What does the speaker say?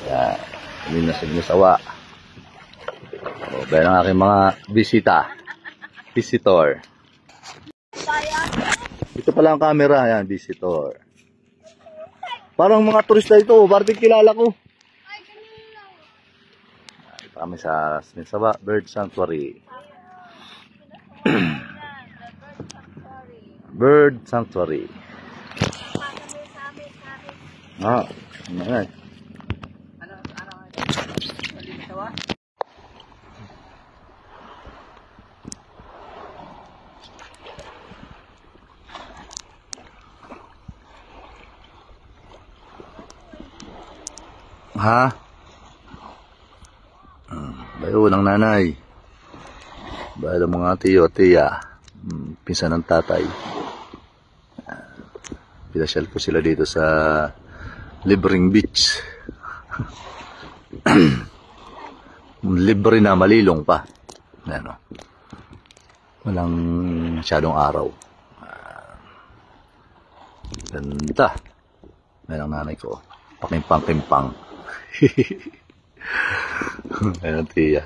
Yan. Hindi na sinasawa. O, bayan ang aking mga visitor. Ito pala ang camera. Yan, visitor. Parang mga turista ito. Parang kilala ko. Ito kami sa Sinisawa Bird Sanctuary. Bird Sanctuary. Ah, ano. Ha? Bayo ng nanay. Bayo ng mga tiyo, tiya. Pinsan ng tatay. Pinasyal ko sila dito sa Libreng Beach. Libre na, malilong pa. Ano? Walang masyadong araw. Ganda. Ayan ang nanay ko. Pakimpang-kimpang. Ayan ang tiya.